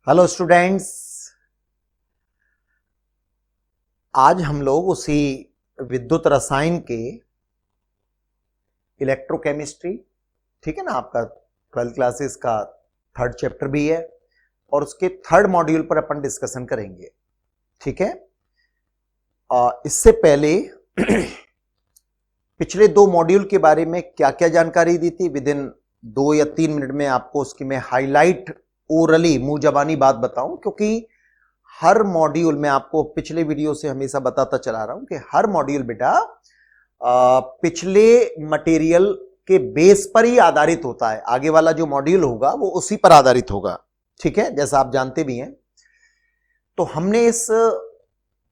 Hello students. आज हम लोग उसी विद्युत रसायन के इलेक्ट्रोकेमिस्ट्री, ठीक है ना, आपका 12th क्लासेस का 3rd चैप्टर भी है और उसके 3rd मॉड्यूल पर अपन डिस्कशन करेंगे। ठीक है, इससे पहले पिछले 2 मॉड्यूल के बारे में क्या क्या जानकारी दी थी, विद इन 2 या 3 मिनट में आपको उसकी मैं हाईलाइट ओरली मुंह जबानी बात बताऊं, क्योंकि हर मॉड्यूल में आपको पिछले वीडियो से हमेशा बताता चला रहा हूं कि हर मॉड्यूल बेटा पिछले मटेरियल के बेस पर ही आधारित होता है। आगे वाला जो मॉड्यूल होगा वो उसी पर आधारित होगा, ठीक है, जैसा आप जानते भी हैं। तो हमने इस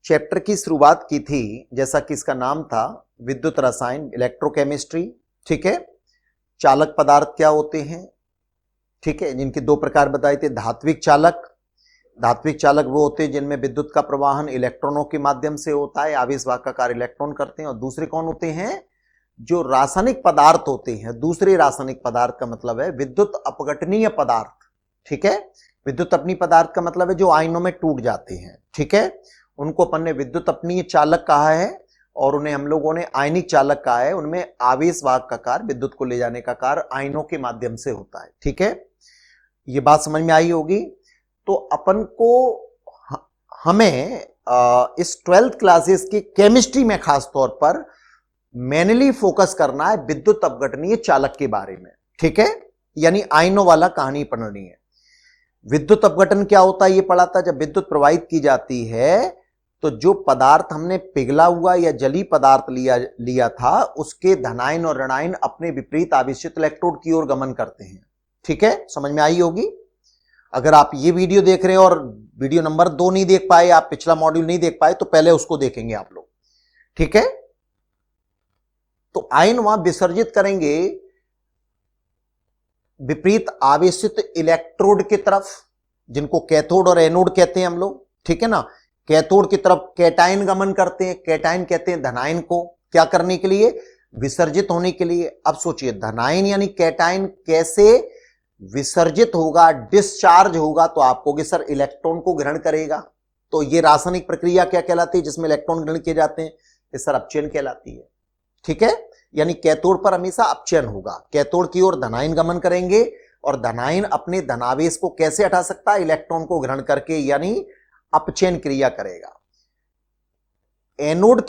चैप्टर की शुरुआत की थी, जैसा कि इसका नाम था विद्युत रसायन, इलेक्ट्रोकेमिस्ट्री। ठीक है, चालक पदार्थ क्या होते हैं, ठीक है, जिनके 2 प्रकार बताए थे। धात्विक चालक वो होते हैं जिनमें विद्युत का प्रवाहन इलेक्ट्रॉनों के माध्यम से होता है, आवेशवाहक का कार्य इलेक्ट्रॉन करते हैं। और दूसरे कौन होते हैं, जो रासायनिक पदार्थ होते हैं। दूसरे रासायनिक पदार्थ का मतलब है विद्युत अपघटनीय पदार्थ। ठीक है, विद्युत अपनी पदार्थ का मतलब है जो आयनों में टूट जाते हैं। ठीक है, उनको अपन ने विद्युत अपनीय चालक कहा है और उन्हें हम लोगों ने आयनिक चालक कहा है। उनमें आवेशवाहक का कार्य, विद्युत को ले जाने का कार्य आयनों के माध्यम से होता है। ठीक है, ये बात समझ में आई होगी। तो अपन को हमें इस 12th क्लासेस की केमिस्ट्री में खास तौर पर मेनली फोकस करना है विद्युत अपघटनीय चालक के बारे में। ठीक है, यानी आयनों वाला कहानी पढ़नी है। विद्युत अपघटन क्या होता है ये पढ़ा था। जब विद्युत प्रवाहित की जाती है तो जो पदार्थ हमने पिघला हुआ या जली पदार्थ लिया था, उसके धनायन और ऋणायन अपने विपरीत आवेशित इलेक्ट्रोड की ओर गमन करते हैं। ठीक है, समझ में आई होगी। अगर आप ये वीडियो देख रहे हैं और वीडियो नंबर 2 नहीं देख पाए, आप पिछला मॉड्यूल नहीं देख पाए, तो पहले उसको देखेंगे आप लोग। ठीक है, तो आयन वहां विसर्जित करेंगे विपरीत आवेशित इलेक्ट्रोड की तरफ, जिनको कैथोड और एनोड कहते हैं हम लोग। ठीक है ना, कैथोड की तरफ कैटायन गमन करते हैं। कैटायन कहते हैं धनायन को, क्या करने के लिए, विसर्जित होने के लिए। अब सोचिए, धनायन यानी कैटायन कैसे विसर्जित होगा, डिस्चार्ज होगा, तो आप कहोगे सर इलेक्ट्रॉन को ग्रहण करेगा। तो ये रासायनिक प्रक्रिया क्या कहलाती है जिसमें इलेक्ट्रॉन ग्रहण किए जाते हैं, ये सर अपचयन कहलाती है। ठीक है, यानी कैथोड पर हमेशा अपचयन होगा। कैथोड की ओर धनायन गमन करेंगे और धनायन अपने धनावेश को कैसे हटा सकता है, इलेक्ट्रॉन को ग्रहण करके, यानी अपचयन क्रिया करेगा। एनोड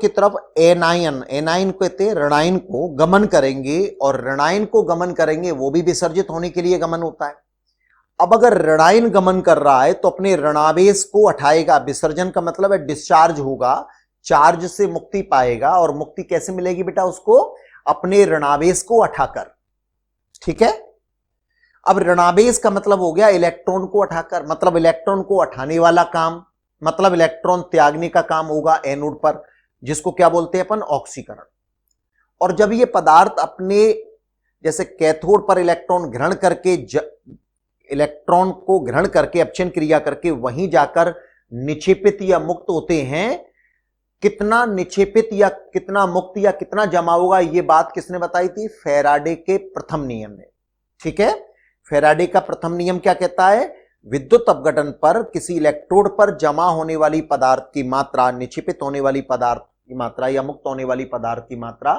की तरफ एनायन कहते हैं ऋणायन को गमन करेंगे, और ऋणायन को गमन करेंगे वो भी विसर्जित होने के लिए गमन होता है। अब अगर ऋणायन गमन कर रहा है तो अपने ऋणावेश को हटाएगा। विसर्जन का मतलब है डिस्चार्ज होगा, चार्ज से मुक्ति पाएगा। और मुक्ति कैसे मिलेगी बेटा उसको, अपने ऋणावेश को हटाकर। ठीक है, अब ऋणावेश का मतलब हो गया इलेक्ट्रॉन को हटाकर, मतलब इलेक्ट्रॉन को हटाने वाला काम, मतलब इलेक्ट्रॉन त्यागने का काम होगा एनोड पर, जिसको क्या बोलते हैं अपन, ऑक्सीकरण। और जब ये पदार्थ अपने, जैसे कैथोड पर इलेक्ट्रॉन ग्रहण करके, इलेक्ट्रॉन को ग्रहण करके अपचयन क्रिया करके वहीं जाकर निक्षेपित या मुक्त होते हैं। कितना निक्षेपित या कितना मुक्त या कितना जमा होगा, ये बात किसने बताई थी, फैराडे के प्रथम नियम ने। ठीक है, फैराडे का प्रथम नियम क्या कहता है, विद्युत अपघटन पर किसी इलेक्ट्रोड पर जमा होने वाली पदार्थ की मात्रा, निक्षेपित होने वाली पदार्थ की मात्रा या मुक्त होने वाली पदार्थ की मात्रा,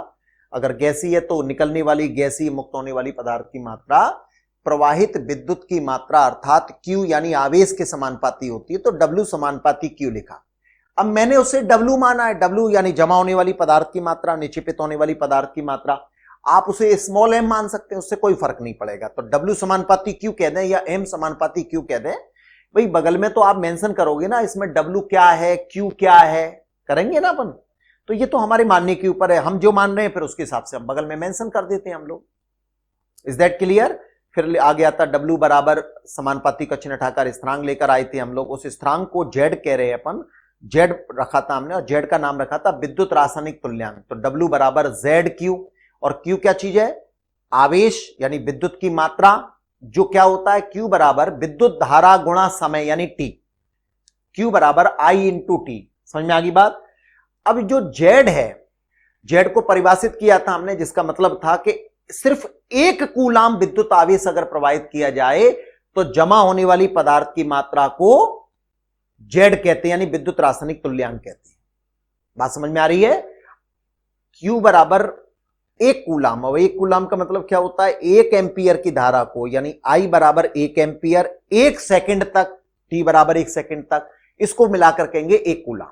अगर गैसीय है तो निकलने वाली गैसीय मुक्त होने वाली पदार्थ की मात्रा, प्रवाहित विद्युत की मात्रा अर्थात Q यानी आवेश के समानुपाती होती है। तो W समानुपाती Q लिखा। अब मैंने उसे W माना है, W यानी जमा होने वाली पदार्थ की मात्रा, निक्षेपित होने वाली पदार्थ की मात्रा। आप उसे स्मॉल m मान सकते हैं, उससे कोई फर्क नहीं पड़ेगा। तो W समानुपाती Q कह दें या M समानुपाती Q कह दें, भाई बगल में तो आप मेंशन करोगे ना इसमें W क्या है, Q क्या है, करेंगे ना अपन। तो ये तो हमारे मानने के ऊपर है, हम जो मान रहे हैं फिर उसके हिसाब से हम बगल में मेंशन कर देते हैं हम लोग। Is that clear. फिर आ गया था W बराबर समानुपाती का चिन्ह हटाकर स्थिरांक लेकर आए थे हम लोग। उस स्थिरांक को Z कह रहे हैं अपन, Z रखा था हमने, और Z का नाम रखा था विद्युत रासायनिक तुल्यांक। तो W बराबर ZQ, और Q क्या चीज है, आवेश यानी विद्युत की मात्रा, जो क्या होता है, Q बराबर विद्युत धारा गुणा समय यानी T। Q बराबर I इंटू टी। समझ में आ गई बात। अब जो Z है, Z को परिभाषित किया था हमने, जिसका मतलब था कि सिर्फ 1 कूलाम विद्युत आवेश अगर प्रवाहित किया जाए तो जमा होने वाली पदार्थ की मात्रा को जेड कहते हैं, यानी विद्युत रासायनिक तुल्यांक कहते हैं। बात समझ में आ रही है? Q बराबर 1 कूलाम। और 1 कूलाम का मतलब क्या होता है? 1 एम्पियर की धारा को, यानी I बराबर 1 एम्पियर 1 सेकंड तक, T बराबर 1 सेकंड तक, इसको मिलाकर कहेंगे 1 कूलाम।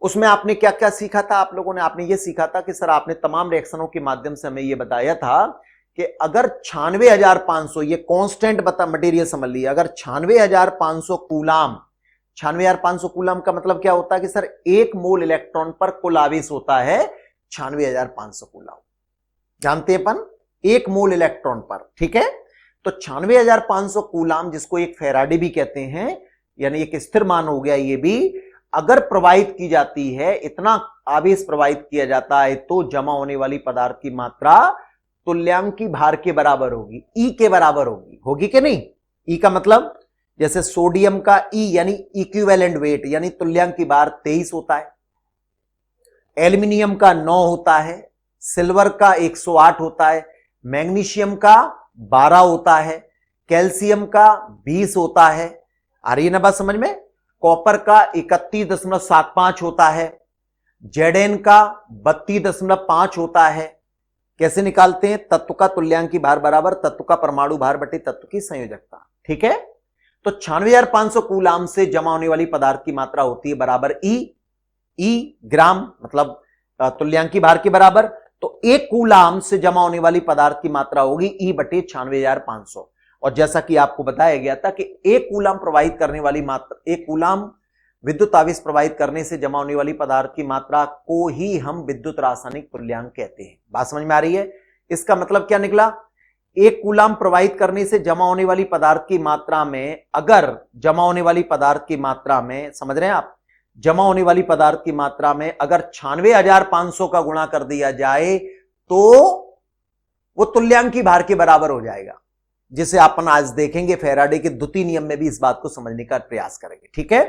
उसमें आपने क्या क्या सीखा था आप लोगों ने? आपने ये सीखा था कि सर आपने तमाम रिएक्शनों के माध्यम से हमें ये बताया था कि अगर 96,500, ये कांस्टेंट मटेरियल समझ लिया, अगर 96,500 कूलाम, 96,500 कूलाम का मतलब क्या होता है कि सर 1 मोल इलेक्ट्रॉन पर कुल आवेश होता है 96,500 कूलाम। जानते हैं अपन, 1 मोल इलेक्ट्रॉन पर, ठीक है? तो 96,500 कूलाम, जिसको एक फैराडे भी कहते हैं, यानी एक स्थिर मान हो गया ये भी, अगर प्रवाहित की जाती है, इतना आवेश प्रवाहित किया जाता है, तो जमा होने वाली पदार्थ की मात्रा तुल्यांकी भार के बराबर होगी, ई के बराबर होगी। होगी कि नहीं? ई का मतलब जैसे सोडियम का ई यानी इक्विवेलेंट वेट, यानी तुल्यांकी भार 23 होता है, एल्यूमिनियम का 9 होता है, सिल्वर का 108 होता है, मैग्नीशियम का 12 होता है, कैल्शियम का 20 होता है। आ रही है ना बात समझ में? कॉपर का 31.75 होता है, जेडेन का 32.5 होता है। कैसे निकालते हैं? तत्व का तुल्यांकी भार बराबर तत्व का परमाणु भार बटे तत्व की संयोजकता, ठीक है? तो 96,500 कूलाम से जमा होने वाली पदार्थ की मात्रा होती है बराबर ई ग्राम, मतलब तुल्यांकी भार के बराबर। तो 1 कूलाम से जमा होने वाली पदार्थ की मात्रा होगी ई बटे 96,500। और जैसा कि आपको बताया गया था कि 1 कूलाम प्रवाहित करने वाली मात्रा, 1 कूलाम विद्युत आवेश प्रवाहित करने से जमा होने वाली पदार्थ की मात्रा को ही हम विद्युत रासायनिक तुल्यांक कहते हैं। बात समझ में आ रही है? इसका मतलब क्या निकला? 1 कूलाम प्रवाहित करने से जमा होने वाली पदार्थ की मात्रा में, अगर जमा होने वाली पदार्थ की मात्रा में, समझ रहे हैं आप, जमा होने वाली पदार्थ की मात्रा में अगर 96,500 का गुणा कर दिया जाए तो वो तुल्यांकी भार के बराबर हो जाएगा, जिसे अपन आज देखेंगे। फैराडे के द्वितीय नियम में भी इस बात को समझने का प्रयास करेंगे, ठीक है?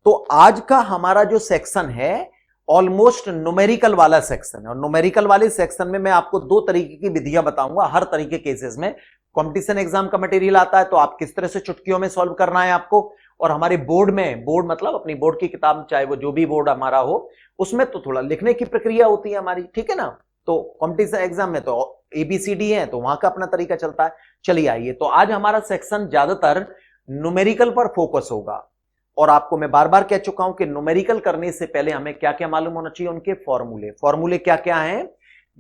तो आज का हमारा जो सेक्शन है ऑलमोस्ट न्यूमेरिकल वाला सेक्शन है, और न्यूमेरिकल वाले सेक्शन में मैं आपको 2 तरीके की विधियां बताऊंगा। हर तरीके केसेस में कंपटीशन एग्जाम का मटेरियल आता है, तो आप किस तरह से चुटकियों में सॉल्व करना है आपको, और हमारे बोर्ड में, बोर्ड मतलब अपनी बोर्ड की किताब, चाहे वो जो भी बोर्ड हमारा हो, उसमें तो थोड़ा लिखने की प्रक्रिया होती है हमारी, ठीक है ना? तो कंपटीशन एग्जाम में तो ABCD है, तो वहां का अपना तरीका चलता है। चलिए आइए, तो आज हमारा सेक्शन ज्यादातर न्यूमेरिकल पर फोकस होगा, और आपको मैं बार बार कह चुका हूं कि न्यूमेरिकल करने से पहले हमें क्या क्या मालूम होना चाहिए, उनके फॉर्मूले क्या क्या हैं।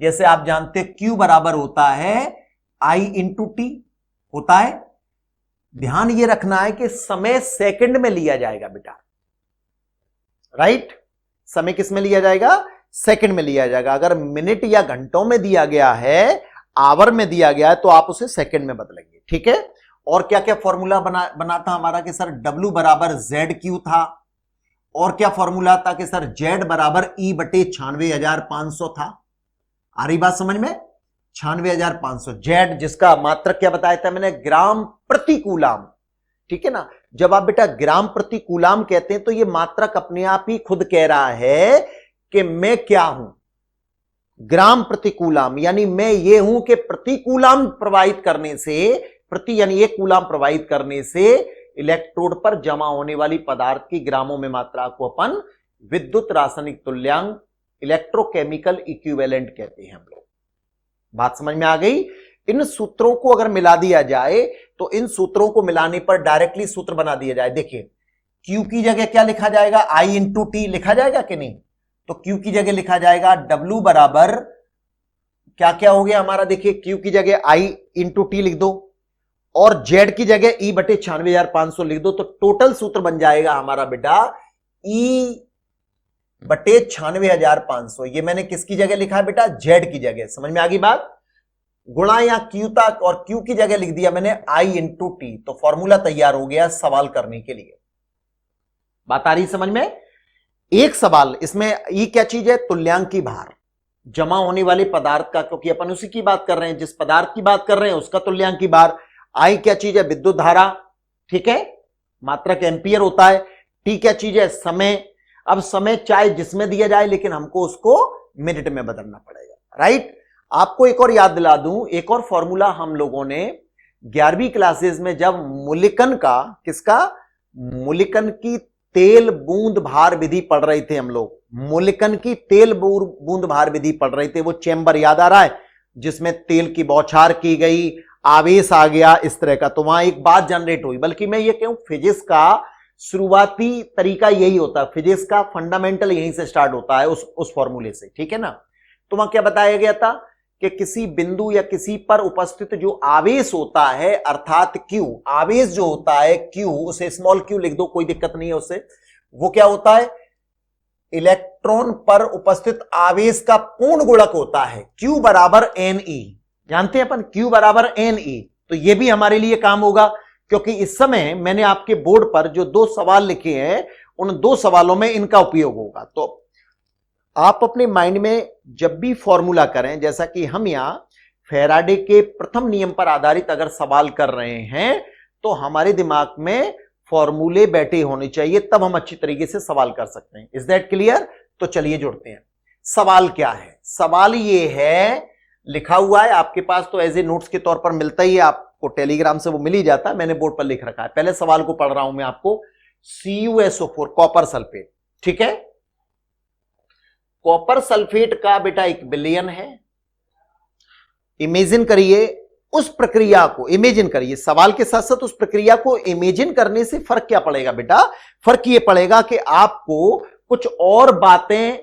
जैसे आप जानते हैं Q बराबर होता है I इंटू टी होता है। ध्यान ये रखना है कि समय सेकंड में लिया जाएगा बेटा, राइट? समय किस में लिया जाएगा? सेकंड में लिया जाएगा। अगर मिनट या घंटों में दिया गया है, आवर में दिया गया है, तो आप उसे सेकंड में बदलेंगे, ठीक है? और क्या क्या फॉर्मूला बना था हमारा कि सर W बराबर ZQ था, और क्या फॉर्मूला था कि सर Z बराबर E बटे 96,500 था। आ रही बात समझ में? 96,500 Z, जिसका मात्रक क्या बताया था मैंने? ग्राम प्रति कूलाम, ठीक है ना? जब आप बेटा ग्राम प्रति कूलाम कहते हैं तो ये मात्रक अपने आप ही खुद कह रहा है कि मैं क्या हूं, ग्राम प्रति कूलाम, यानी मैं ये हूं कि प्रति कूलाम प्रवाहित करने से, प्रति यानी 1 कूलाम प्रवाहित करने से इलेक्ट्रोड पर जमा होने वाली पदार्थ की ग्रामों में मात्रा को अपन विद्युत रासायनिक तुल्यांक, इलेक्ट्रोकेमिकल इक्विवेलेंट कहते हैं हम लोग। बात समझ में आ गई? इन सूत्रों को अगर मिला दिया जाए, तो इन सूत्रों को मिलाने पर डायरेक्टली सूत्र बना दिया जाए। देखिए, Q की जगह क्या लिखा जाएगा? I इंटू टी लिखा जाएगा कि नहीं? तो Q की जगह लिखा जाएगा W बराबर क्या क्या हो गया हमारा? देखिए, Q की जगह I इंटू टी लिख दो, और Z की जगह E बटे 96,500 लिख दो, तो टोटल सूत्र बन जाएगा हमारा बेटा E बटे 96,500। ये मैंने किसकी जगह लिखा है बेटा? Z की जगह। समझ में आ गई बात? गुणा या Q तक, और Q की जगह लिख दिया मैंने I इंटू टी, तो फॉर्मूला तैयार हो गया सवाल करने के लिए। बात आ रही समझ में? एक सवाल इसमें E क्या चीज है? तुल्यांकी भार, जमा होने वाले पदार्थ का, क्योंकि अपन उसी की बात कर रहे हैं, जिस पदार्थ की बात कर रहे हैं उसका तुल्यांकी भार। I क्या चीज है? विद्युत धारा, ठीक है, मात्रक एम्पियर होता है। T क्या चीज है? समय। अब समय चाहे जिसमें दिया जाए, लेकिन हमको उसको मिनट में बदलना पड़ेगा, राइट? आपको एक और याद दिला दूं, एक और फॉर्मूला हम लोगों ने 11वीं क्लासेस में जब मुलिकन का, किसका, मुलिकन की तेल बूंद भार विधि पढ़ रहे थे हम लोग, मुलिकन की तेल बूंद भार विधि पढ़ रहे थे। वो चेंबर याद आ रहा है जिसमें तेल की बौछार की गई, आवेश आ गया, इस तरह का, तो वहां एक बात जनरेट हुई। बल्कि मैं ये कहूं फिजिक्स का शुरुआती तरीका यही होता है, फिजिक्स का फंडामेंटल यहीं से स्टार्ट होता है, उस फॉर्मूले से, ठीक है ना। तो वहां क्या बताया गया था कि किसी बिंदु या किसी पर उपस्थित जो आवेश होता है, अर्थात Q, आवेश जो होता है Q, उसे स्मॉल q लिख दो, कोई दिक्कत नहीं है उससे। वो क्या होता है, इलेक्ट्रॉन पर उपस्थित आवेश का पूर्ण गुणक होता है, Q बराबर Ne। जानते हैं अपन Q बराबर Ne। तो ये भी हमारे लिए काम होगा, क्योंकि इस समय मैंने आपके बोर्ड पर जो 2 सवाल लिखे हैं, उन 2 सवालों में इनका उपयोग होगा। तो आप अपने माइंड में जब भी फॉर्मूला करें, जैसा कि हम यहां फैराडे के प्रथम नियम पर आधारित अगर सवाल कर रहे हैं, तो हमारे दिमाग में फॉर्मूले बैठे होने चाहिए, तब हम अच्छी तरीके से सवाल कर सकते हैं। Is that clear? तो चलिए जुड़ते हैं। सवाल क्या है? सवाल ये है, लिखा हुआ है आपके पास, तो एज ए नोट्स के तौर पर मिलता ही है आपको, टेलीग्राम से वो मिल ही जाता है, मैंने बोर्ड पर लिख रखा है। पहले सवाल को पढ़ रहा हूं मैं आपको। CuSO4 कॉपर सल्फेट, ठीक है, कॉपर सल्फेट का बेटा इक्विलिब्रियम है। इमेजिन करिए उस प्रक्रिया को, इमेजिन करिए, सवाल के साथ साथ उस प्रक्रिया को इमेजिन करने से फर्क क्या पड़ेगा बेटा? फर्क ये पड़ेगा कि आपको कुछ और बातें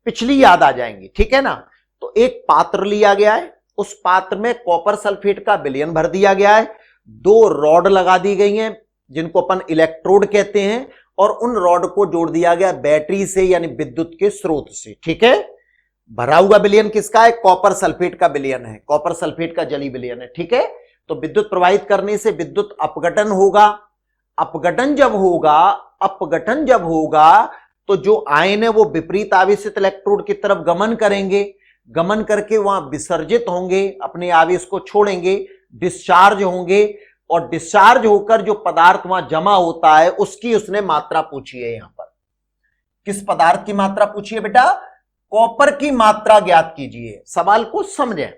पिछली याद आ जाएंगी, ठीक है ना। तो एक पात्र लिया गया है, उस पात्र में कॉपर सल्फेट का विलयन भर दिया गया है, 2 रॉड लगा दी गई हैं जिनको अपन इलेक्ट्रोड कहते हैं, और उन रॉड को जोड़ दिया गया बैटरी से, यानी विद्युत के स्रोत से, ठीक है। भरा हुआ विलयन किसका है? कॉपर सल्फेट का विलयन है, कॉपर सल्फेट का जली विलयन है, ठीक है। तो विद्युत प्रवाहित करने से विद्युत अपघटन होगा। अपघटन जब होगा तो जो आयन है वो विपरीत आवेशित इलेक्ट्रोड की तरफ गमन करेंगे, गमन करके वहां विसर्जित होंगे, अपने आवेश को छोड़ेंगे, डिस्चार्ज होंगे, और डिस्चार्ज होकर जो पदार्थ वहां जमा होता है उसकी उसने मात्रा पूछी है। यहां पर किस पदार्थ की मात्रा पूछी है बेटा? कॉपर की मात्रा ज्ञात कीजिए। सवाल को समझें,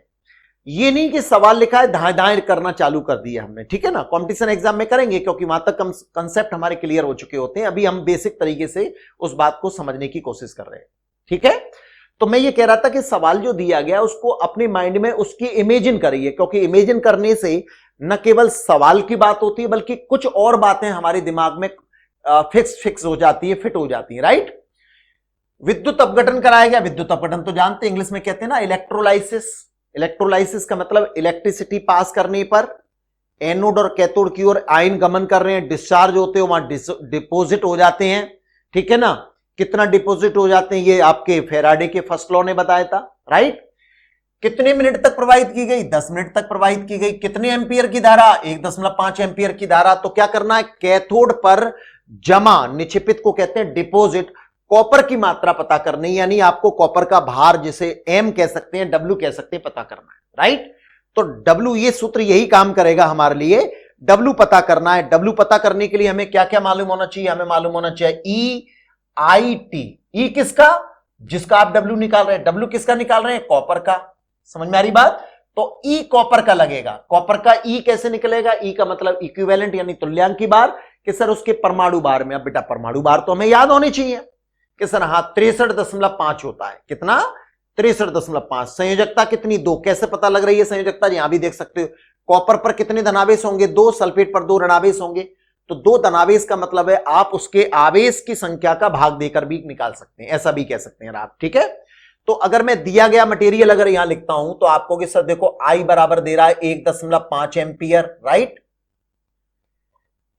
ये नहीं कि सवाल लिखा है दाएं दाएं करना चालू कर दिया हमने, ठीक है ना। कंपटीशन एग्जाम में करेंगे, क्योंकि वहां तक कंसेप्ट हमारे क्लियर हो चुके होते हैं। अभी हम बेसिक तरीके से उस बात को समझने की कोशिश कर रहे हैं, ठीक है। तो मैं ये कह रहा था कि सवाल जो दिया गया उसको अपने माइंड में उसकी इमेजिन करिए, क्योंकि इमेजिन करने से न केवल सवाल की बात होती है, बल्कि कुछ और बातें हमारे दिमाग में फिक्स हो जाती है, फिट हो जाती है, राइट। विद्युत अपघटन कराया गया। विद्युत अपघटन तो जानते हैं, इंग्लिश में कहते हैं ना इलेक्ट्रोलाइसिस। इलेक्ट्रोलाइसिस का मतलब इलेक्ट्रिसिटी पास करने पर एनोड और कैथोड की ओर आयन गमन कर रहे हैं, डिस्चार्ज होते हैं, वहां डिपोजिट हो जाते हैं, ठीक है ना। कितना डिपोजिट हो जाते हैं ये आपके फैराडे के फर्स्ट लॉ ने बताया था, राइट। कितने मिनट तक प्रवाहित की गई? 10 मिनट तक प्रवाहित की गई। कितने एम्पियर की धारा? 1.5 एम्पियर की धारा। तो क्या करना है? कैथोड पर जमा, निक्षेपित को कहते हैं डिपोजिट, कॉपर की मात्रा पता करनी, यानी आपको कॉपर का भार, जिसे एम कह सकते हैं, डब्ल्यू कह सकते हैं, पता करना है, राइट। तो डब्ल्यू, ये सूत्र यही काम करेगा हमारे लिए, डब्ल्यू पता करना है। डब्ल्यू पता करने के लिए हमें क्या क्या मालूम होना चाहिए? हमें मालूम होना चाहिए EIT। ई किसका? जिसका आप डब्ल्यू निकाल रहे हैं। डब्ल्यू किसका निकाल रहे हैं? कॉपर का। समझ में आ रही बात? तो ई कॉपर का लगेगा। कॉपर का ई कैसे निकलेगा? ई का मतलब इक्विवेलेंट यानी तुल्यांक की बार, कि सर उसके परमाणु बार में। अब बेटा परमाणु बार तो हमें याद होनी चाहिए कि सर हाँ 63.5 होता है। कितना? 63.5। संयोजकता कितनी? 2। कैसे पता लग रही है संयोजकता? यहां भी देख सकते हो। कॉपर पर कितने धनावेश होंगे? 2। सल्फेट पर 2 ऋणावेश होंगे। तो 2 धनावेश का मतलब है आप उसके आवेश की संख्या का भाग देकर भी निकाल सकते हैं, ऐसा भी कह सकते हैं आप, ठीक है। तो अगर मैं दिया गया मटेरियल अगर यहां लिखता हूं तो आपको कि सर देखो I बराबर दे रहा है 1.5 एम्पियर, राइट।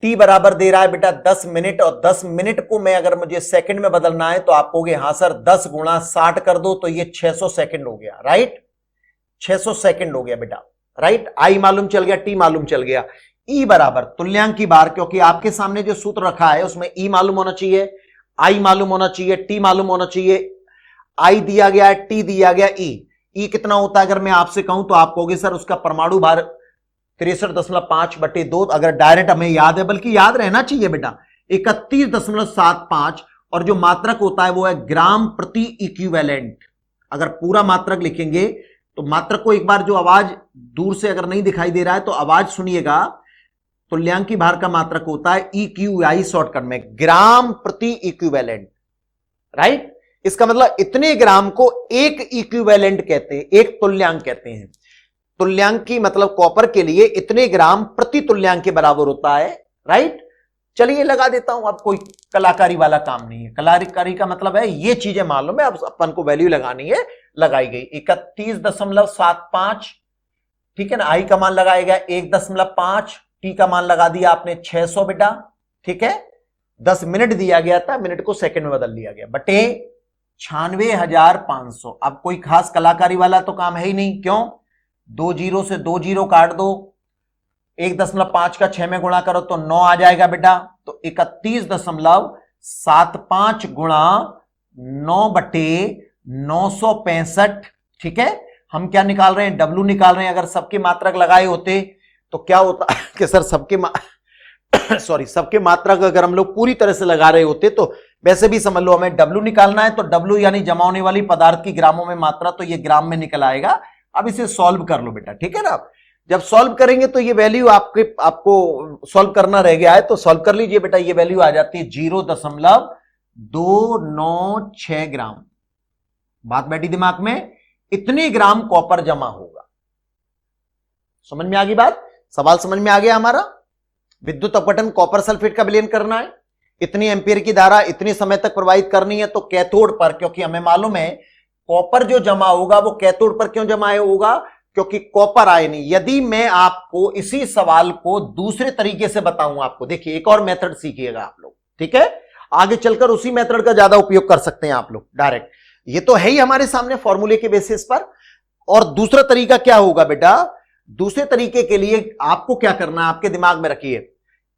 T बराबर दे रहा है बेटा 10 मिनट, और 10 मिनट को मैं अगर मुझे सेकंड में बदलना है तो आप कहोगे हाँ सर 10 गुणा 60 कर दो, तो ये 600 सेकंड हो गया, राइट। 600 सेकंड हो गया बेटा, राइट। I मालूम चल गया, T मालूम चल गया। E बराबर तुल्यांक की बार, क्योंकि आपके सामने जो सूत्र रखा है उसमें E मालूम होना चाहिए, I मालूम होना चाहिए, T मालूम होना चाहिए। I दिया गया है, T दिया गया, E कितना होता है अगर मैं आपसे कहूं तो आप कहोगे सर उसका परमाणु भार 63.5/2। अगर डायरेक्ट हमें याद है, बल्कि याद रहना चाहिए बेटा, 31.75, और जो मात्रक होता है वो है ग्राम प्रति इक्विवेलेंट। अगर पूरा मात्रक लिखेंगे तो मात्रक को एक बार जो आवाज दूर से अगर नहीं दिखाई दे रहा है तो आवाज सुनिएगा। तुल्यांकी भार का मात्रक होता है EQI शॉर्टकट में, ग्राम प्रति इक्विवेलेंट, राइट। इसका मतलब इतने ग्राम को एक इक्विवेलेंट कहते हैं, एक तुल्यांक कहते हैं। तुल्यांक की मतलब कॉपर के लिए इतने ग्राम प्रति तुल्यांक के बराबर होता है, राइट। चलिए लगा देता हूं, अब कोई कलाकारी वाला काम नहीं है। कलाकारी का मतलब है ये चीजें मालूम है, अब अपन को वैल्यू लगानी है, लगाई गई 31.75, ठीक है ना। आई का मान लगाया गया 1.5, टी का मान लगा दिया आपने 600 बेटा, ठीक है। 10 मिनट दिया गया था, मिनट को सेकंड में बदल लिया गया, बटे 96,500। अब कोई खास कलाकारी वाला तो काम है ही नहीं, क्यों? 2 जीरो से 2 जीरो काट दो, 1.5 का 6 में गुणा करो तो 9 आ जाएगा बेटा। तो 31.75 गुणा 9 बटे 965, ठीक है। हम क्या निकाल रहे हैं? डब्ल्यू निकाल रहे हैं। अगर सबके मात्रक लगाए होते तो क्या होता कि सर सबके सबके मात्रक अगर हम लोग पूरी तरह से लगा रहे होते तो वैसे भी समझ लो हमें डब्ल्यू निकालना है, तो डब्ल्यू यानी जमा होने वाली पदार्थ की ग्रामों में मात्रा, तो ये ग्राम में निकल आएगा। अब इसे सॉल्व कर लो बेटा, ठीक है ना। जब सॉल्व करेंगे तो ये वैल्यू आपको सॉल्व करना रह गया है, तो सॉल्व कर लीजिए बेटा। ये वैल्यू आ जाती है 0.296 ग्राम। बात बैठी दिमाग में, इतने ग्राम कॉपर जमा होगा। समझ में आ गई बात? सवाल समझ में आ गया हमारा? विद्युत अपघटन कॉपर सल्फेट का विलयन करना है, इतनी एम्पीयर की धारा इतने समय तक प्रवाहित करनी है, तो कैथोड पर, क्योंकि हमें मालूम है कॉपर जो जमा होगा वो कैथोड पर क्यों जमा होगा? क्योंकि कॉपर आयन। यदि मैं आपको इसी सवाल को दूसरे तरीके से बताऊं, आपको देखिए एक और मेथड सीखिएगा आप लोग, ठीक है। आगे चलकर उसी मेथड का ज्यादा उपयोग कर सकते हैं आप लोग डायरेक्ट। ये तो है ही हमारे सामने फॉर्मूले के बेसिस पर। और दूसरा तरीका क्या होगा बेटा? दूसरे तरीके के लिए आपको क्या करना है, आपके दिमाग में रखिए।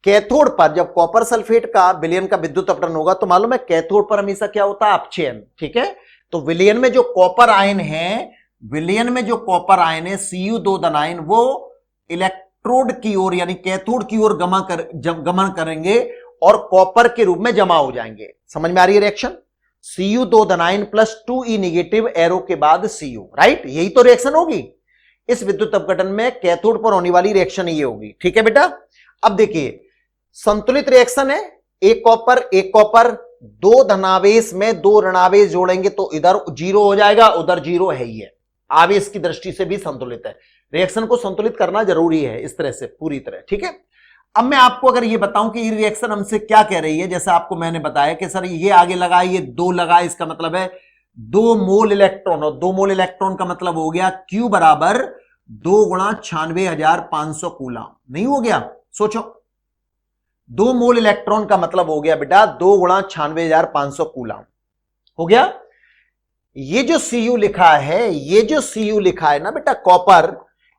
कैथोड पर जब कॉपर सल्फेट का विलयन का विद्युत अपघटन होगा तो मालूम है कैथोड पर हमेशा क्या होता है? अपचयन, ठीक है। तो विलयन में जो कॉपर आयन है, विलयन में जो कॉपर आयन है Cu2 धनायन, वो इलेक्ट्रोड की ओर यानी कैथोड की ओर गमन करेंगे और कॉपर के रूप में जमा हो जाएंगे। समझ में आ रही है रिएक्शन? Cu2 धनायन प्लस 2E निगेटिव एरो के बाद Cu, राइट। यही तो रिएक्शन होगी इस विद्युत अपघटन में। कैथोड पर होने वाली रिएक्शन ये होगी, ठीक है बेटा। अब देखिए संतुलित रिएक्शन है, एक कॉपर, 2 धनावेश में 2 ऋणावेश जोड़ेंगे तो इधर 0 हो जाएगा, उधर 0 है ही है। आवेश की दृष्टि से भी संतुलित है। रिएक्शन को संतुलित करना जरूरी है इस तरह से, पूरी तरह, ठीक है। अब मैं आपको अगर ये बताऊं कि ये रिएक्शन हमसे क्या कह रही है, जैसे आपको मैंने बताया कि सर ये आगे लगा, ये 2 लगा, इसका मतलब है 2 मोल इलेक्ट्रॉन, और 2 मोल इलेक्ट्रॉन का मतलब हो गया Q बराबर 2 गुणा 96,500 कूलम। नहीं हो गया? सोचो, 2 मोल इलेक्ट्रॉन का मतलब हो गया बेटा 2 गुणा 96,500 कूलम। हो गया? ये जो Cu लिखा है, ये जो Cu लिखा है ना बेटा कॉपर,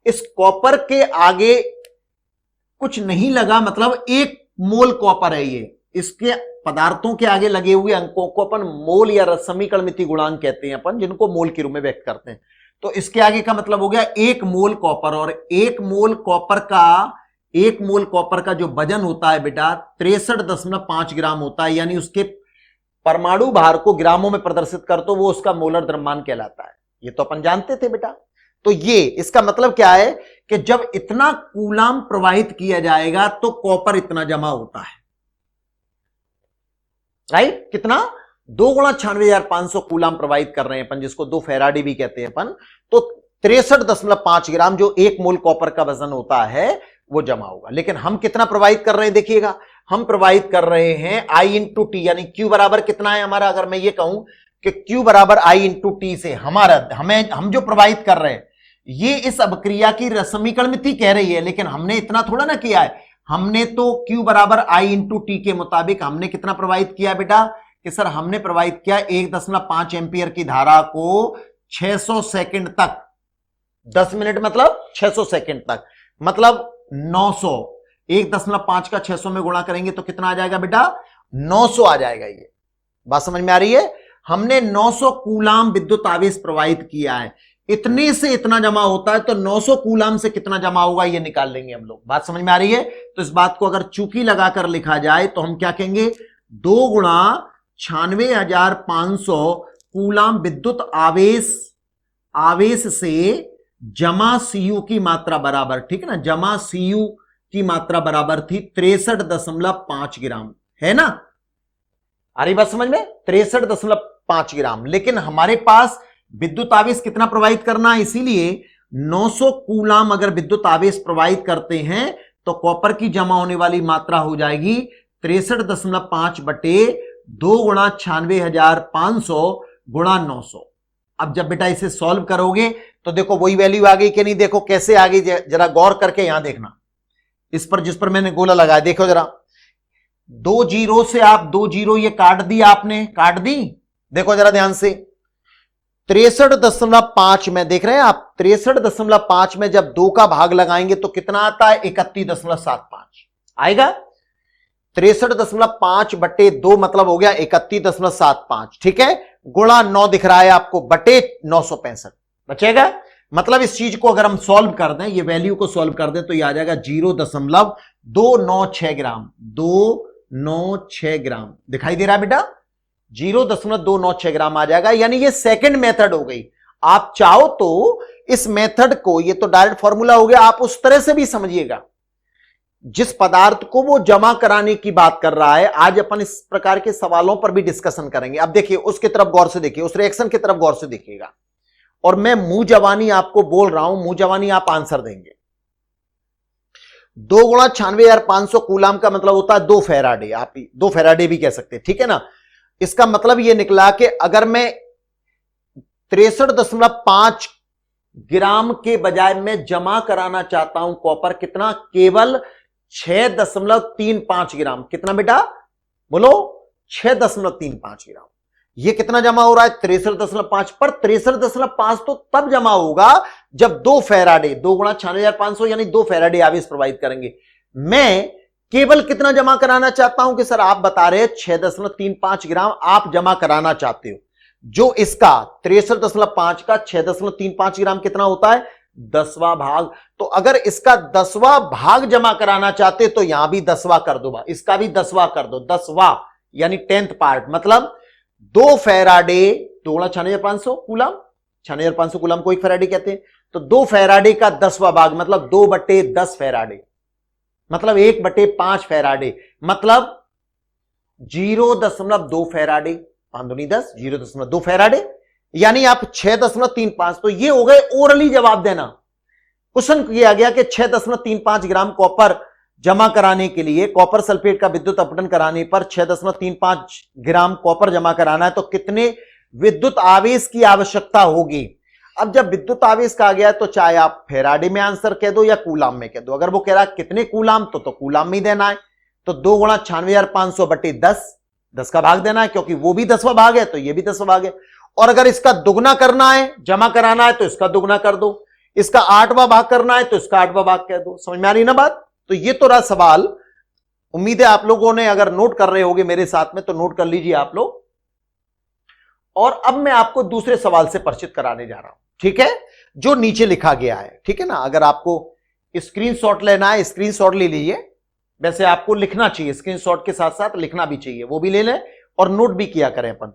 इस कॉपर के आगे कुछ नहीं लगा, मतलब 1 मोल कॉपर है ये। इसके पदार्थों के आगे लगे हुए अंकों को अपन मोल या समीकरणमिति गुणांक कहते हैं अपन, जिनको मोल के रूप में व्यक्त करते हैं। तो इसके आगे का मतलब हो गया 1 मोल कॉपर, और 1 मोल कॉपर का जो वजन होता है बेटा 63.5 ग्राम होता है, यानी उसके परमाणु भार को ग्रामों में प्रदर्शित कर तो वो उसका मोलर द्रव्यमान कहलाता है। ये तो अपन जानते थे बेटा। तो ये इसका मतलब क्या है कि जब इतना कूलाम प्रवाहित किया जाएगा तो कॉपर इतना जमा होता है, राइट। कितना? 2 गुणा 96,500 कूलाम प्रवाहित कर रहे हैं अपन, जिसको 2 फैराडी भी कहते हैं अपन। तो 63.5 ग्राम जो 1 मोल कॉपर का वजन होता है वो जमा होगा। लेकिन हम कितना प्रवाहित कर रहे हैं देखिएगा, हम प्रवाहित कर रहे हैं I इंटू टी, यानी Q बराबर कितना है हमारा? अगर मैं ये कहूं कि Q बराबर I इंटू टी से हम जो प्रवाहित कर रहे हैं ये इस अभिक्रिया की समीकरणमिति कह रही है, लेकिन हमने इतना थोड़ा ना किया है। हमने तो Q बराबर I इंटू टी के मुताबिक हमने कितना प्रवाहित किया बेटा? कि सर हमने प्रवाहित किया 1.5 एम्पियर की धारा को 600 सेकंड तक, 10 मिनट मतलब 600 सेकंड तक, मतलब 900। 1.5 का 600 में गुणा करेंगे तो कितना आ जाएगा बेटा? 900 आ जाएगा। ये बात समझ में आ रही है? हमने 900 कूलाम विद्युत आवेश प्रवाहित किया है, इतने से इतना जमा होता है, तो 900 कूलाम से कितना जमा होगा ये निकाल लेंगे हम लोग। बात समझ में आ रही है? तो इस बात को अगर चूकी लगाकर लिखा जाए तो हम क्या कहेंगे? 2 गुणा 96,500 कूलाम विद्युत आवेश से जमा सीयू की मात्रा बराबर, ठीक है ना, जमा सीयू की मात्रा बराबर थी 63.5 ग्राम, है ना, आ रही बात समझ में, 63.5 ग्राम। लेकिन हमारे पास विद्युत आवेश कितना प्रवाहित करना है, इसीलिए 900 कूलाम अगर विद्युत आवेश प्रवाहित करते हैं तो कॉपर की जमा होने वाली मात्रा हो जाएगी 63.5 बटे 2 गुणा 96,500 गुणा 900। अब जब बेटा इसे सॉल्व करोगे तो देखो वही वैल्यू आ गई कि नहीं, देखो कैसे आ गई, जरा गौर करके यहां देखना, इस पर जिस पर मैंने गोला लगाया, देखो जरा, 2 जीरो से आप 2 जीरो ये काट दी, आपने काट दी, देखो जरा ध्यान से, 63.5 में देख रहे हैं आप, 63.5 में जब 2 का भाग लगाएंगे तो कितना आता है, 31.75 आएगा। 63.5 बटे 2 मतलब हो गया 31.75, ठीक है, गुणा 9 दिख रहा है आपको, बटे 965 बचेगा। मतलब इस चीज को अगर हम सॉल्व कर दें, ये वैल्यू को सॉल्व कर दें तो ये आ जाएगा 0.296 ग्राम, 296 ग्राम दिखाई दे रहा है बेटा, 0.296 ग्राम आ जाएगा। यानी ये सेकंड मेथड हो गई। आप चाहो तो इस मेथड को, ये तो डायरेक्ट फॉर्मूला हो गया, आप उस तरह से भी समझिएगा, जिस पदार्थ को वो जमा कराने की बात कर रहा है। आज अपन इस प्रकार के सवालों पर भी डिस्कशन करेंगे। अब देखिए उसकी तरफ गौर से देखिए, उस रिएक्शन की तरफ गौर से देखिएगा, और मैं मुंह जवानी आपको बोल रहा हूं, मुंह जवानी आप आंसर देंगे। 2 गुणा 96,500 कूलाम का मतलब होता है 2 फैराडे, आप 2 फैराडे भी कह सकते हैं, ठीक है ना। इसका मतलब यह निकला कि अगर मैं 63.5 ग्राम के बजाय मैं जमा कराना चाहता हूं कॉपर, कितना, केवल 6.35 ग्राम, कितना बेटा बोलो, 6.35 ग्राम। ये कितना जमा हो रहा है, 63.5 पर 63.5 तो तब जमा होगा जब 2 फैराडे, 2 गुणा 96,500 यानी 2 फैराडे आवेश प्रवाहित करेंगे। मैं केवल कितना जमा कराना चाहता हूं कि सर आप बता रहे हैं 6.35 ग्राम आप जमा कराना चाहते हो, जो इसका 63.5 का 6.35 ग्राम कितना होता है, 10वां भाग। तो अगर इसका 10वां भाग जमा कराना चाहते तो यहां भी 10वां कर दो, इसका भी 10वां कर दो, 10वां यानी 10th पार्ट, मतलब 2 फैराडे, 2 गुणा 96,500 कूलाम, 96,500 कूलाम को 1 फैराडे कहते हैं, तो 2 फैराडे का 10वां भाग मतलब 2 बटे 10 फैराडे, मतलब 1 बटे 5 फैराडे, मतलब 0.2 फैराडे, 5 दूनी 10, 0.2 फैराडे, यानी आप 6.35। तो ये हो गए ओरली जवाब देना। क्वेश्चन किया गया कि 6.35 ग्राम कॉपर जमा कराने के लिए, कॉपर सल्फेट का विद्युत अपघटन कराने पर 6.35 ग्राम कॉपर जमा कराना है तो कितने विद्युत आवेश की आवश्यकता होगी। अब जब विद्युत आवेश कहा गया है तो चाहे आप फैराडे में आंसर कह दो या कूलाम में कह दो, अगर वो कह रहा है कितने कूलाम तो कूलाम में ही देना है, तो 2 गुणा 96,500 बटे 10 का भाग देना है, क्योंकि वो भी 10वां भाग है तो ये भी 10वां भाग है। और अगर इसका दुगना करना है, जमा कराना है, तो इसका दुगना कर दो, इसका 8वां भाग करना है तो इसका 8वां भाग कह दो। समझ में आ रही ना बात। तो ये तो रहा सवाल। उम्मीद है आप लोगों ने, अगर नोट कर रहे होगे मेरे साथ में तो नोट कर लीजिए आप लोग। और अब मैं आपको दूसरे सवाल से परिचित कराने जा रहा हूं, ठीक है, जो नीचे लिखा गया है, ठीक है ना। अगर आपको स्क्रीनशॉट लेना है, स्क्रीनशॉट ले लीजिए। वैसे आपको लिखना चाहिए, स्क्रीनशॉट के साथ साथ लिखना भी चाहिए, वो भी ले लें और नोट भी किया करें अपन।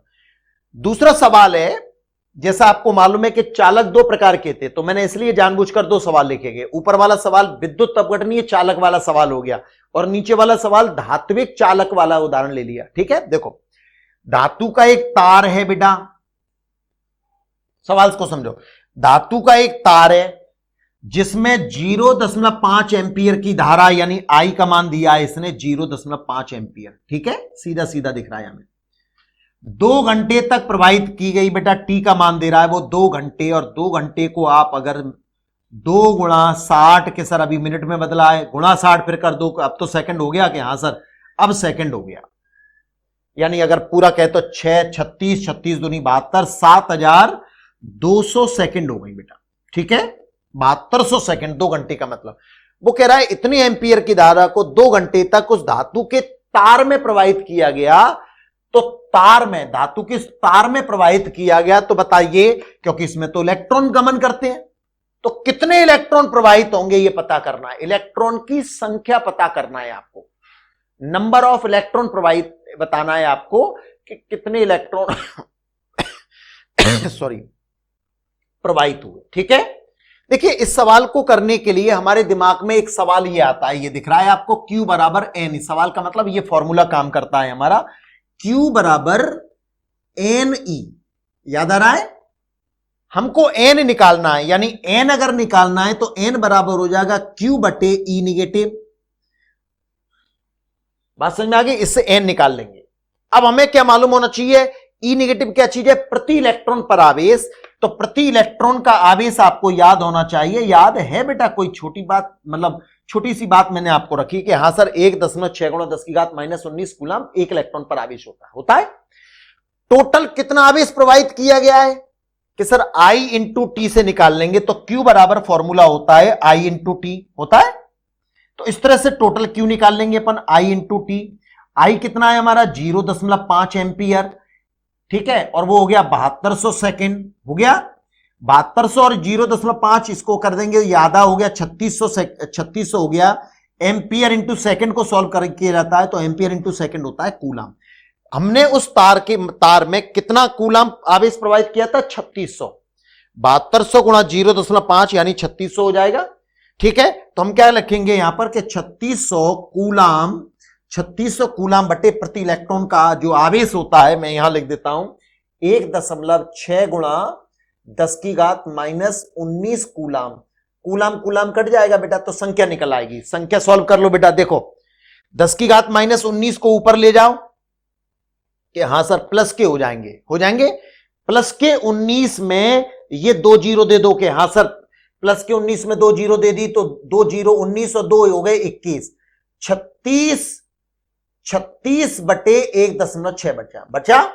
दूसरा सवाल है, जैसा आपको मालूम है कि चालक 2 प्रकार के थे, तो मैंने इसलिए जानबूझकर 2 सवाल लिखे गए। ऊपर वाला सवाल विद्युत अपघटनीय चालक वाला सवाल हो गया, और नीचे वाला सवाल धात्विक चालक वाला उदाहरण ले लिया, ठीक है। देखो, धातु का एक तार है बेटा, सवाल को समझो। धातु का एक तार है जिसमें 0.5 एम्पियर की धारा, यानी आई का मान दिया है इसने 0.5 एम्पियर, ठीक है, सीधा सीधा दिख रहा है हमें। 2 घंटे तक प्रवाहित की गई बेटा, टी का मान दे रहा है वो 2 घंटे, और 2 घंटे को आप अगर 2 गुणा 60 के, सर अभी मिनट में बदला है, गुणा 60 फिर कर दो, अब तो सेकंड हो गया कि हाँ सर अब सेकंड हो गया, यानी अगर पूरा कहे तो 6, 36, 36 दूनी 72, 7,200 सेकंड हो गई बेटा, ठीक है, 7200 सेकंड 2 घंटे का मतलब। वो कह रहा है इतनी एम्पियर की धारा को 2 घंटे तक उस धातु के तार में प्रवाहित किया गया, तो तार में, धातु के तार में प्रवाहित किया गया, तो बताइए, क्योंकि इसमें तो इलेक्ट्रॉन गमन करते हैं, तो कितने इलेक्ट्रॉन प्रवाहित होंगे ये पता करना है, इलेक्ट्रॉन की संख्या पता करना है आपको, नंबर ऑफ इलेक्ट्रॉन प्रवाहित बताना है आपको कि कितने इलेक्ट्रॉन सॉरी प्रवाहित हुए, ठीक है। देखिए इस सवाल को करने के लिए हमारे दिमाग में एक सवाल ये आता है, ये दिख रहा है आपको, Q बराबर N। इस सवाल का मतलब ये फॉर्मूला काम करता है हमारा, Q बराबर NE। याद आ रहा है? हमको N निकालना है, यानी N अगर निकालना है तो N बराबर हो जाएगा Q बटे E निगेटिव। बात समझ में आ गई? इससे N निकाल लेंगे। अब हमें क्या मालूम होना चाहिए? E निगेटिव क्या चीज है? प्रति इलेक्ट्रॉन पर आवेश। तो प्रति इलेक्ट्रॉन का आवेश आपको याद होना चाहिए। याद है बेटा? कोई छोटी बात, मतलब छोटी सी बात मैंने आपको रखी कि हाँ सर 1.6 गुणा 10 की घात -19 कूलम एक इलेक्ट्रॉन पर आवेश होता है। टोटल कितना आवेश प्रवाहित किया गया है कि सर I इंटू टी से निकाल लेंगे तो Q बराबर फॉर्मूला होता है I इंटू टी होता है। तो इस तरह से टोटल Q निकाल लेंगे अपन, I इंटू टी। I कितना है हमारा? 0.5 एम्पियर, ठीक है, और वो हो गया 7200 सेकेंड। हो गया 7200 और 0.5 इसको कर देंगे, ये आधा हो गया 3600 हो गया। एम्पियर इंटू सेकेंड को सॉल्व करके रहता है तो एम्पियर इंटू सेकेंड होता है कूलम। हमने उस तार में कितना कूलम आवेश प्रवाहित किया था? 3600। 7200 गुणा 0.5 यानी 3600 हो जाएगा, ठीक है। तो हम क्या लिखेंगे यहां पर कि 3600 कूलम बटे प्रति इलेक्ट्रॉन का जो आवेश होता है, मैं यहां लिख देता हूं 1.6 गुणा 10 की घात -19 कूलम। कूलम कट जाएगा बेटा तो संख्या निकल आएगी। संख्या सॉल्व कर लो बेटा। देखो 10 की घात -19 को ऊपर ले जाओ कि हाँ सर प्लस के हो जाएंगे प्लस के 19 में ये 2 जीरो दे दो के हाँ सर प्लस के 19 में 2 जीरो दे दी तो 2 जीरो 19 और 2 हो गए 21। 36 बटे 1.6 बचा।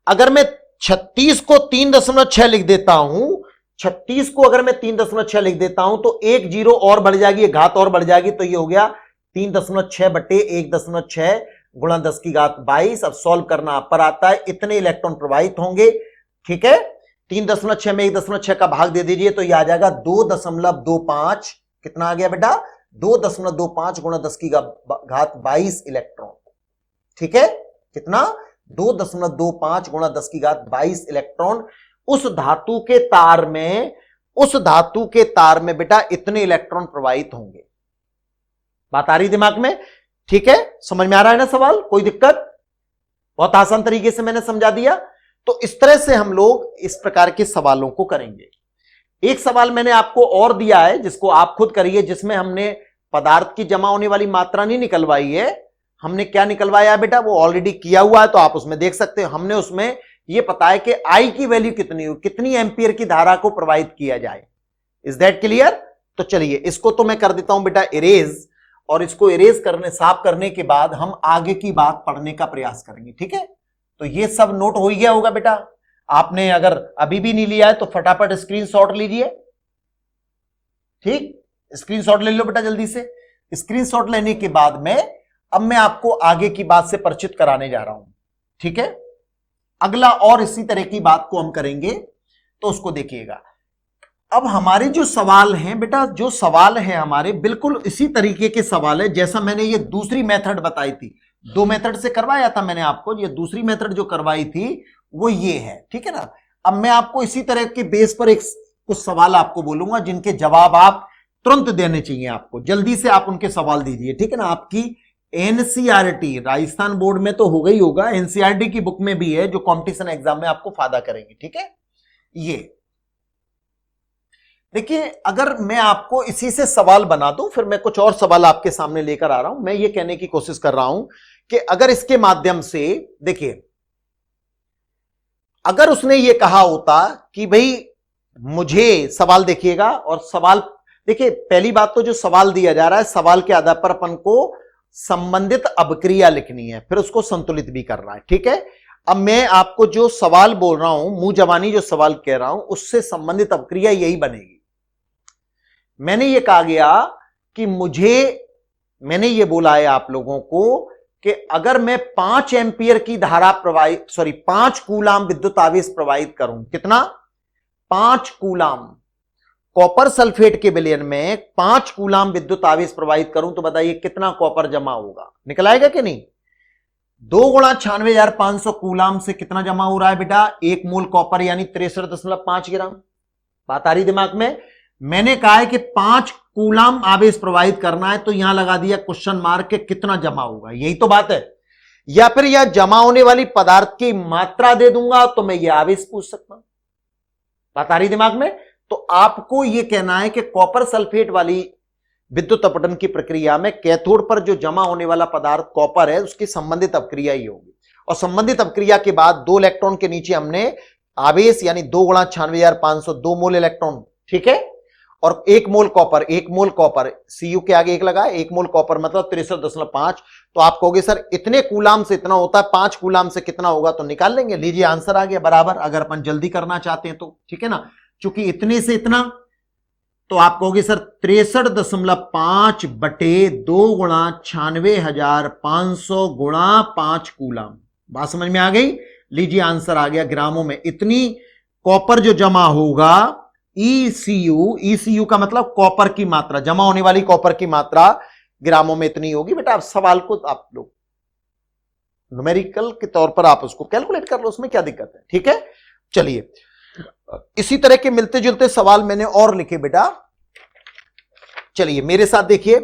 अगर मैं 36 को 3.6 लिख देता हूं, 36 को अगर मैं 3.6 लिख देता हूं तो 1 जीरो और बढ़ जाएगी, घात और बढ़ जाएगी, तो ये हो गया 3.6 बटे 1.6 गुणा 10 की घात 22। अब सॉल्व करना आप पर आता है, इतने इलेक्ट्रॉन प्रवाहित होंगे, ठीक है। 3.6 में 1.6 का भाग दे दीजिए तो ये आ जाएगा 2.25। कितना आ गया बेटा? 2.25 गुणा 10 की घात 22 इलेक्ट्रॉन, ठीक है। कितना? 2.25 गुणा 10 की घात 22 इलेक्ट्रॉन। उस धातु के तार में बेटा इतने इलेक्ट्रॉन प्रवाहित होंगे। बात आ रही दिमाग में? ठीक है, समझ में आ रहा है ना सवाल? कोई दिक्कत? बहुत आसान तरीके से मैंने समझा दिया। तो इस तरह से हम लोग इस प्रकार के सवालों को करेंगे। एक सवाल मैंने आपको और दिया है जिसको आप खुद करिए, जिसमें हमने पदार्थ की जमा होने वाली मात्रा नहीं निकलवाई है। हमने क्या निकलवाया है बेटा? वो ऑलरेडी किया हुआ है तो आप उसमें देख सकते हो। हमने उसमें यह पता है कि I की वैल्यू कितनी हो, कितनी एम्पियर की धारा को प्रवाहित किया जाए। Is that clear? तो चलिए इसको तो मैं कर देता हूं बेटा इरेज, और इसको इरेज करने साफ करने के बाद हम आगे की बात पढ़ने का प्रयास करेंगे, ठीक है। तो ये सब नोट हो गया होगा बेटा। आपने अगर अभी भी नहीं लिया है तो फटाफट स्क्रीनशॉट लीजिए, ठीक, स्क्रीनशॉट ले लो बेटा जल्दी से। स्क्रीनशॉट लेने के बाद में अब मैं आपको आगे की बात से परिचित कराने जा रहा हूं, ठीक है। अगला और इसी तरह की बात को हम करेंगे तो उसको देखिएगा। अब हमारे जो सवाल हैं बेटा, जो सवाल हैं हमारे बिल्कुल इसी तरीके के सवाल है जैसा मैंने ये दूसरी मेथड बताई थी। 2 मेथड से करवाया था मैंने आपको, ये दूसरी मेथड जो करवाई थी वो ये है, ठीक है ना। अब मैं आपको इसी तरह के बेस पर कुछ सवाल आपको बोलूंगा जिनके जवाब आप तुरंत देने चाहिए। आपको जल्दी से आप उनके सवाल दीजिए, ठीक है ना। आपकी एनसीईआरटी राजस्थान बोर्ड में तो हो गई होगा, एनसीईआरटी की बुक में भी है जो कंपटीशन एग्जाम में आपको फायदा करेंगे, ठीक है। ये देखिए, अगर मैं आपको इसी से सवाल बना दूं, फिर मैं कुछ और सवाल आपके सामने लेकर आ रहा हूं। मैं ये कहने की कोशिश कर रहा हूं कि अगर इसके माध्यम से देखिए, अगर उसने ये कहा होता कि भाई मुझे सवाल देखिएगा, और सवाल देखिए, पहली बात तो जो सवाल दिया जा रहा है, सवाल के आधार पर अपन को संबंधित अभिक्रिया लिखनी है, फिर उसको संतुलित भी करना है, ठीक है। अब मैं आपको जो सवाल बोल रहा हूं, मुंह जबानी जो सवाल कह रहा हूं, उससे संबंधित अभिक्रिया यही बनेगी। मैंने ये कहा गया कि मैंने ये बोला है आप लोगों को कि अगर मैं 5 एम्पियर की धारा 5 कूलाम विद्युत आवेश प्रवाहित करूं, कितना? 5 कूलाम। कॉपर सल्फेट के विलयन में 5 कूलाम विद्युत आवेश प्रवाहित करूं तो बताइए कितना कॉपर जमा होगा? निकल आएगा कि नहीं? 2 गुणा 96,500 कूलाम से कितना जमा हो रहा है बेटा? 1 मोल कॉपर यानी 63.5 ग्राम। बात आ रही दिमाग में? मैंने कहा है कि 5 कूलाम आवेश प्रवाहित करना है, तो यहां लगा दिया क्वेश्चन मार्क के कितना जमा होगा, यही तो बात है। या फिर यह जमा होने वाली पदार्थ की मात्रा दे दूंगा तो मैं यह आवेश पूछ सकता हूं। बात आ रही दिमाग में? तो आपको यह कहना है कि कॉपर सल्फेट वाली विद्युत अपघटन की प्रक्रिया में कैथोड पर जो जमा होने वाला पदार्थ कॉपर है उसकी संबंधित अपक्रिया ही होगी, और संबंधित अपक्रिया के बाद 2 इलेक्ट्रॉन के नीचे हमने आवेश यानी 2 गुणा 96,500 2 मोल इलेक्ट्रॉन, ठीक है, और 1 मोल कॉपर, 1 मोल कॉपर Cu के आगे 1 लगा, 1 मोल कॉपर मतलब 63.5। तो आप कहोगे सर इतने कूलाम से इतना होता है, 5 कूलाम से कितना होगा, तो निकाल लेंगे। लीजिए आंसर आ गया बराबर, अगर अपन जल्दी करना चाहते हैं तो, ठीक है ना। चूंकि इतने से इतना, तो आप कहोगे सर 63.5 बटे 2 गुणा 96,500 गुणा 5 कूलाम। बात समझ में आ गई? लीजिए आंसर आ गया ग्रामों में। इतनी कॉपर जो जमा होगा ECU का मतलब कॉपर की मात्रा, जमा होने वाली कॉपर की मात्रा ग्रामों में इतनी होगी। बेटा आप सवाल को आप लोग न्यूमेरिकल के तौर पर आप उसको कैलकुलेट कर लो, उसमें क्या दिक्कत है, ठीक है। चलिए इसी तरह के मिलते जुलते सवाल मैंने और लिखे बेटा। चलिए मेरे साथ देखिए,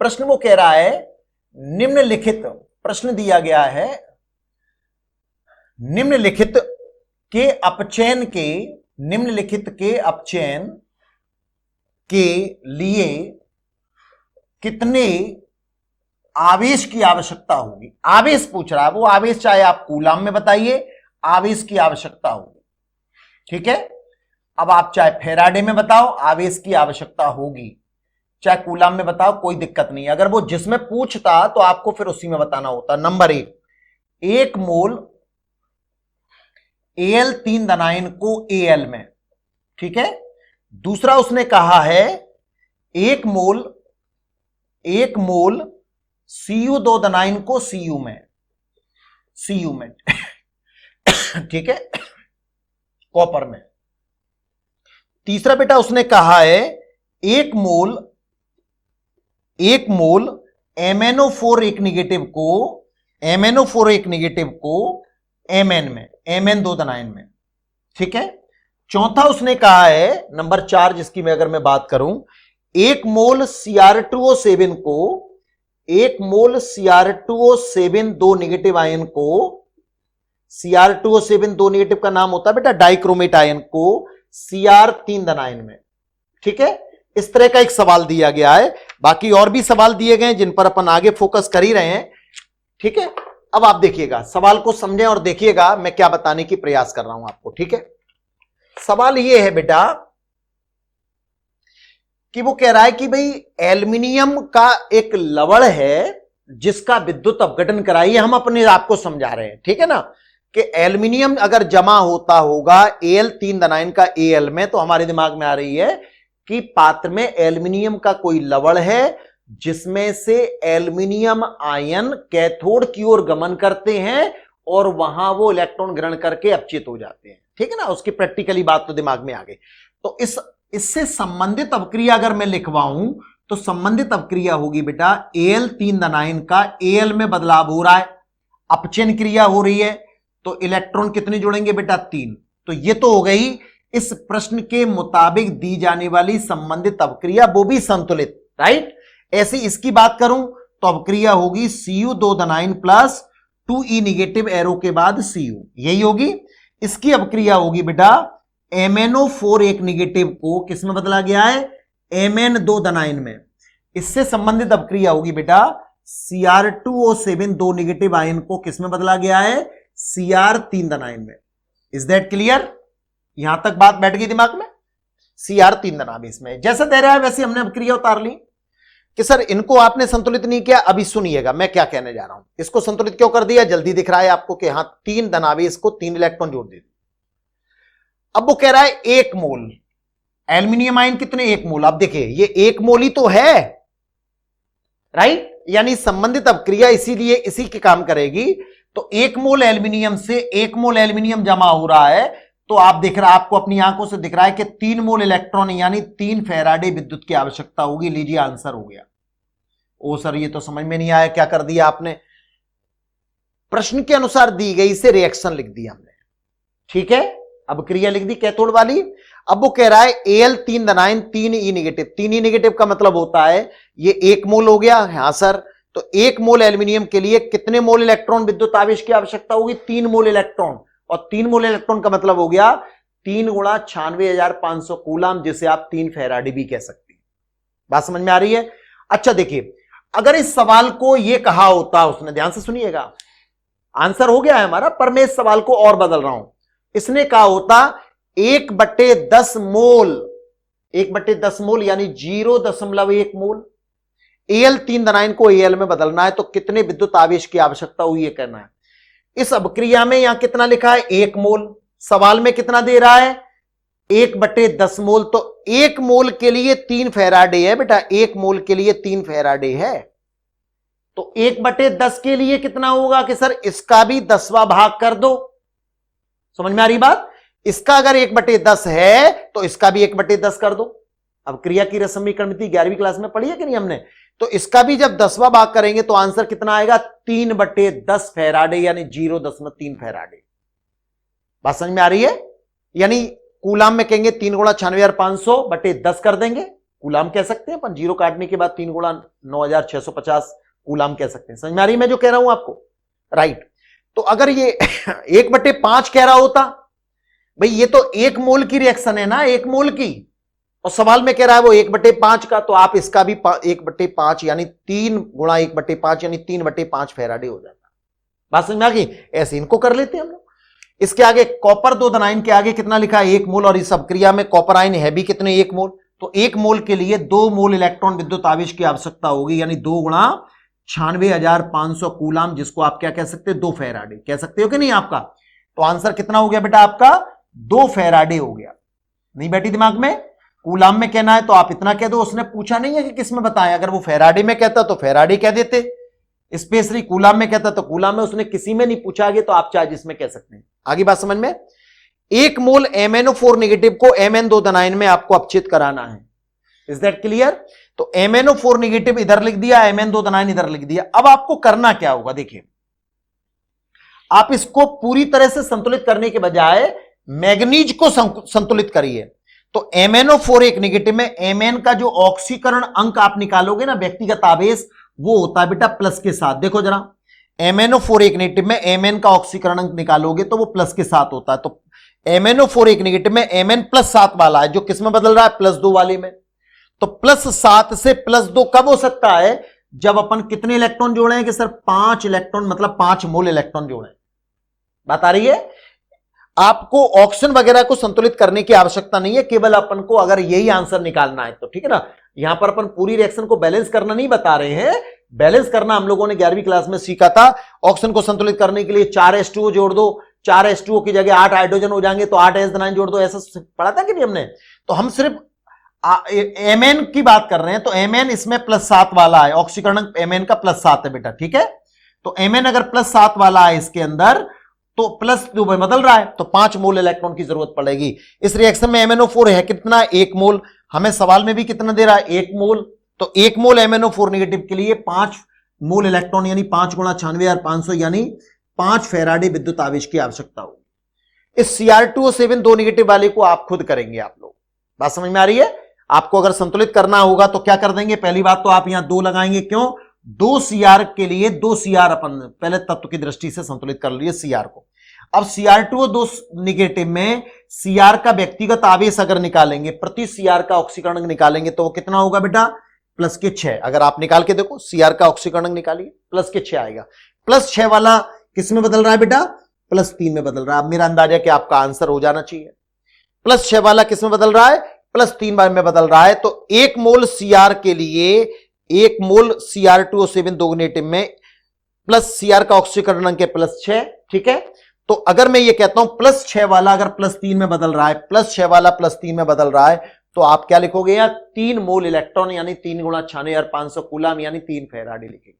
प्रश्न वो कह रहा है निम्नलिखित, प्रश्न दिया गया है निम्नलिखित के अपचयन के लिए कितने आवेश की आवश्यकता होगी। आवेश पूछ रहा है, वो आवेश चाहे आप कूलाम में बताइए, आवेश की आवश्यकता होगी, ठीक है। अब आप चाहे फैराडे में बताओ, आवेश की आवश्यकता होगी, चाहे कूलाम में बताओ, कोई दिक्कत नहीं। अगर वो जिसमें पूछता तो आपको फिर उसी में बताना होता। नंबर 1 मोल Al3 धनायन को Al में, ठीक है। दूसरा उसने कहा है 1 मोल Cu2 धनायन को Cu में ठीक है, कॉपर में। तीसरा बेटा उसने कहा है 1 मोल MnO4 एक नेगेटिव को Mn में, Mn2 धनायन में, ठीक है। चौथा उसने कहा है नंबर 4, जिसकी मैं अगर मैं बात करूं 1 मोल Cr2O7 को 1 मोल Cr2O7 2 नेगेटिव आयन को, Cr2O7 2 नेगेटिव का नाम होता है बेटा डाइक्रोमेट आयन को Cr3 धनायन में, ठीक है। इस तरह का एक सवाल दिया गया है। बाकी और भी सवाल दिए गए जिन पर अपन आगे फोकस कर ही रहे हैं, ठीक है। अब आप देखिएगा, सवाल को समझें और देखिएगा मैं क्या बताने की प्रयास कर रहा हूं आपको, ठीक है। सवाल यह है बेटा कि वो कह रहा है कि भाई एल्युमिनियम का एक लवण है जिसका विद्युत अपघटन कराइए, हम अपने आप को समझा रहे हैं, ठीक है ना, कि एल्युमिनियम अगर जमा होता होगा Al3 धनायन का Al में, तो हमारे दिमाग में आ रही है कि पात्र में एल्युमिनियम का कोई लवण है जिसमें से एल्युमिनियम आयन कैथोड की ओर गमन करते हैं और वहां वो इलेक्ट्रॉन ग्रहण करके अपचित हो जाते हैं, ठीक है ना। उसकी प्रैक्टिकली बात तो दिमाग में आ गई। तो इससे संबंधित अपक्रिया अगर मैं लिखवाऊं तो संबंधित अपक्रिया होगी बेटा Al3 धनायन का Al में बदलाव हो रहा है, अपचयन क्रिया हो रही है, तो इलेक्ट्रॉन कितने जुड़ेंगे बेटा 3। तो ये तो हो गई इस प्रश्न के मुताबिक दी जाने वाली संबंधित अपक्रिया, वो भी संतुलित, राइट। ऐसी इसकी बात करूं तो अपक्रिया होगी Cu2 धनायन प्लस 2E निगेटिव एरो के बाद Cu, यही होगी। इसकी अपक्रिया होगी बेटा MnO4 एक निगेटिव को किसमें बदला गया है, Mn2 धनायन में। इससे संबंधित अपक्रिया होगी बेटा Cr2O7 2 नेगेटिव आयन को किसमें बदला गया है, Cr3 धनायन में। Is that clear? यहां तक बात बैठ गई दिमाग में। Cr3 धनावेश में जैसा दे रहा है वैसे हमने अपक्रिया उतार ली कि सर इनको आपने संतुलित नहीं किया। अभी सुनिएगा मैं क्या कहने जा रहा हूं। इसको संतुलित क्यों कर दिया, जल्दी दिख रहा है आपको कि हां 3 धनावेश को 3 इलेक्ट्रॉन जोड़ दे। अब वो कह रहा है 1 मोल एल्युमिनियम आयन कितने, 1 मोल। अब देखिए ये 1 मोल ही तो है, राइट, यानी संबंधित अपक्रिया इसीलिए इसी के काम करेगी। तो 1 मोल एल्युमिनियम से 1 मोल एल्युमिनियम जमा हो रहा है, तो आप दिख रहा, आपको अपनी आंखों से दिख रहा है कि 3 मोल इलेक्ट्रॉन यानी 3 फैराडे विद्युत की आवश्यकता होगी। लीजिए आंसर हो गया। ओ सर ये तो समझ में नहीं आया, क्या कर दिया आपने, प्रश्न के अनुसार दी गई से रिएक्शन लिख दिया हमने, ठीक है। अबक्रिया लिख दी कैथोड वाली। अब वो कह रहा है Al 3 धनायन 3 ई नेगेटिव। 3 ई नेगेटिव का मतलब होता है ये 1 मोल हो गया। हां सर, तो 1 मोल एल्यूमिनियम के लिए कितने मोल इलेक्ट्रॉन विद्युत आवेश की आवश्यकता होगी? 3 मोल इलेक्ट्रॉन। और 3 मोल इलेक्ट्रॉन का मतलब हो गया 3 गुणा 96,500 कूलाम, जिसे आप 3 फैराडे भी कह सकते हैं। बात समझ में आ रही है? अच्छा देखिए, अगर इस सवाल को यह कहा होता, उसने, ध्यान से सुनिएगा, आंसर हो गया है हमारा, पर मैं इस सवाल को और बदल रहा हूं। इसने कहा होता 1/10 मोल, 1/10 मोल यानी 0.1 मोल Al 3 धनायन को Al में बदलना है, तो कितने विद्युत आवेश की आवश्यकता हुई ये कहना है। इस अबक्रिया में यहां कितना लिखा है? 1 मोल। सवाल में कितना दे रहा है? 1/10 मोल। तो 1 मोल के लिए 3 फैराडे है बेटा, 1 मोल के लिए 3 फैराडे है। तो 1/10 के लिए कितना होगा कि सर इसका भी 10वां भाग कर दो। समझ में आ रही बात? इसका अगर 1/10 है तो इसका भी 1/10 कर दो। अब क्रिया की रस्म समीकरण 11वीं क्लास में पढ़ी है कि नहीं हमने? तो इसका भी जब 10वां भाग करेंगे तो आंसर कितना आएगा? 3/10 फैराडे यानी 0.3 फैराडे। बात समझ में आ रही है? यानी कूलाम में कहेंगे 3 गुणा 96,500/10 कर देंगे, कूलाम कह सकते हैं अपन। 0 काटने के बाद 3 गुणा 9,650 कूलाम कह सकते हैं। समझ में आ रही है मैं जो कह रहा हूं आपको? राइट। तो अगर ये 1/5 कह रहा होता, भाई ये तो 1 मोल की रिएक्शन है ना, 1 मोल की, और सवाल में कह रहा है वो 1/5 का, तो आप इसका भी 1/5 यानी 3 गुणा 1/5 यानी 3/5 फैराडे हो जाता। बात समझ में आ गई? ऐसे इनको कर लेते हैं हम लोग। इसके आगे कॉपर 2 धनायन के आगे कितना लिखा है? 1 मोल। और इस अबक्रिया में कॉपर आयन है भी कितने? 1 मोल। तो 1 मोल के लिए 2 मोल इलेक्ट्रॉन विद्युत आवेश की आवश्यकता होगी, यानी 2 गुणा 96,500 कूलाम, जिसको आप क्या कह सकते हैं? 2 फैराडे कह सकते हो कि नहीं आपका? तो आंसर कितना हो गया बेटा आपका? 2 फैराडे हो गया। नहीं बैठी दिमाग में? कूलाम में कहना है तो आप इतना कह दो। उसने पूछा नहीं है कि किस में बताएं। अगर वो फैराडे में कहता तो फैराडे कह देते, स्पेशली कूलाम में कहता तो कूलाम में। उसने किसी में नहीं पूछा आगे, तो आप चाहे जिसमें कह सकते हैं। आगे बात समझ में? 1 मोल MnO4 नेगेटिव को Mn2 धनायन में आपको अपचित कराना है। Is that clear? तो MnO4 नेगेटिव इधर लिख दिया, Mn2 धनायन इधर लिख दिया। अब आपको करना क्या होगा? देखिए, आप इसको पूरी तरह से संतुलित करने के बजाय मैग्नीज को संतुलित करिए। तो MnO4 एक नेगेटिव में Mn का जो ऑक्सीकरण अंक आप निकालोगे ना, व्यक्तिगत आवेश, वो होता है बेटा प्लस के साथ। देखो जरा, MnO4 एक नेगेटिव में Mn का ऑक्सीकरण अंक निकालोगे तो वो प्लस के साथ होता है। तो MnO4 एक नेगेटिव में Mn +7 वाला है, जो किस में बदल रहा है? +2 वाले में। तो +7 से +2 कब हो सकता है? जब अपन कितने इलेक्ट्रॉन जोड़े हैं कि सर 5 इलेक्ट्रॉन, मतलब 5 मोल इलेक्ट्रॉन जोड़े। बात आ रही है? आपको ऑक्सीजन वगैरह को संतुलित करने की आवश्यकता नहीं है, केवल अपन को अगर यही आंसर निकालना है तो, ठीक है ना। यहां पर अपन पूरी रिएक्शन को बैलेंस करना नहीं बता रहे हैं। बैलेंस करना हम लोगों ने 11वीं क्लास में सीखा था। ऑक्सीजन को संतुलित करने के लिए 4 H2O जोड़ दो, 4 H2O की जगह 8 हाइड्रोजन हो जाएंगे, तो 8 H धनायन जोड़ दो, ऐसा पढ़ा था कि नहीं हमने? तो हम सिर्फ Mn की बात कर रहे हैं। तो Mn इसमें +7 वाला है, ऑक्सीकरण Mn का +7 है बेटा, ठीक है। तो Mn अगर +7 वाला है इसके अंदर, तो +2 में बदल रहा है, तो 5 मोल इलेक्ट्रॉन की जरूरत पड़ेगी। इस रिएक्शन में MnO4 है कितना? 1 मोल। हमें सवाल में भी कितना दे रहा है? 1 मोल। तो 1 मोल MnO4 नेगेटिव के लिए 5 मोल इलेक्ट्रॉन यानी 5 गुणा 96,500 यानी 5 फैराडे विद्युत आवेश की आवश्यकता होगी। इस Cr2O7 2 नेगेटिव वाले को आप खुद करेंगे आप लोग। बात समझ में आ रही है? आपको अगर संतुलित करना होगा तो क्या कर देंगे? पहली बात तो आप यहां 2 लगाएंगे। क्यों? 2 Cr के लिए 2 Cr अपन पहले तत्व की दृष्टि से संतुलित कर लिए Cr को। अब Cr2O2 नेगेटिव में Cr का व्यक्तिगत आवेश अगर निकालेंगे, प्रति Cr का ऑक्सीकरण निकालेंगे, तो वो कितना होगा बेटा? +6। अगर आप निकाल के देखो, Cr का ऑक्सीकरण निकालिए, +6 आएगा। +6 वाला किस में बदल रहा है बेटा? +3 में बदल रहा है। अब मेरा अंदाजा कि आपका आंसर हो जाना चाहिए। +6 वाला किस में बदल रहा है? +3 में बदल रहा है। तो 1 मोल Cr के लिए 1 मोल Cr2O7 2 नेगेटिव में प्लस Cr का ऑक्सीकरण अंक है +6, ठीक है। तो अगर मैं ये कहता हूं +6 वाला अगर +3 में बदल रहा है, +6 वाला +3 में बदल रहा है, तो आप क्या लिखोगे? यहाँ 3 मोल इलेक्ट्रॉन यानी 3 गुणा 96,500 कूलाम यानी 3 फैराडे लिखेंगे।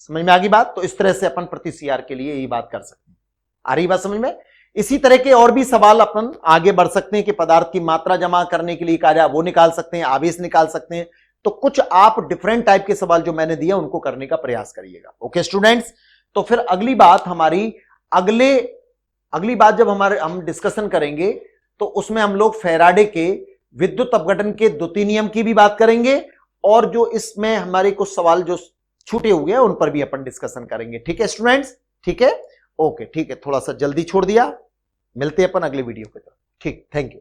समझ में आ गई बात? तो इस तरह से अपन प्रति Cr के लिए यही बात कर सकते हैं। आ रही बात समझ में? इसी तरह के और भी सवाल अपन आगे बढ़ सकते हैं कि पदार्थ की मात्रा जमा करने के लिए कहा जाए, वो निकाल सकते हैं, आवेश निकाल सकते हैं। तो कुछ आप डिफरेंट टाइप के सवाल जो मैंने दिया उनको करने का प्रयास करिएगा। ओके स्टूडेंट्स, तो फिर अगली बात हमारी अगले अगली बात जब हम डिस्कशन करेंगे तो उसमें हम लोग फैराडे के विद्युत अपघटन के द्वितीय नियम की भी बात करेंगे, और जो इसमें हमारे कुछ सवाल जो छूटे हुए हैं उन पर भी अपन डिस्कशन करेंगे। ठीक है स्टूडेंट्स, ठीक है, ओके, ठीक है, थोड़ा सा जल्दी छोड़ दिया। मिलते हैं अपन अगले वीडियो के तरफ। ठीक, थैंक यू।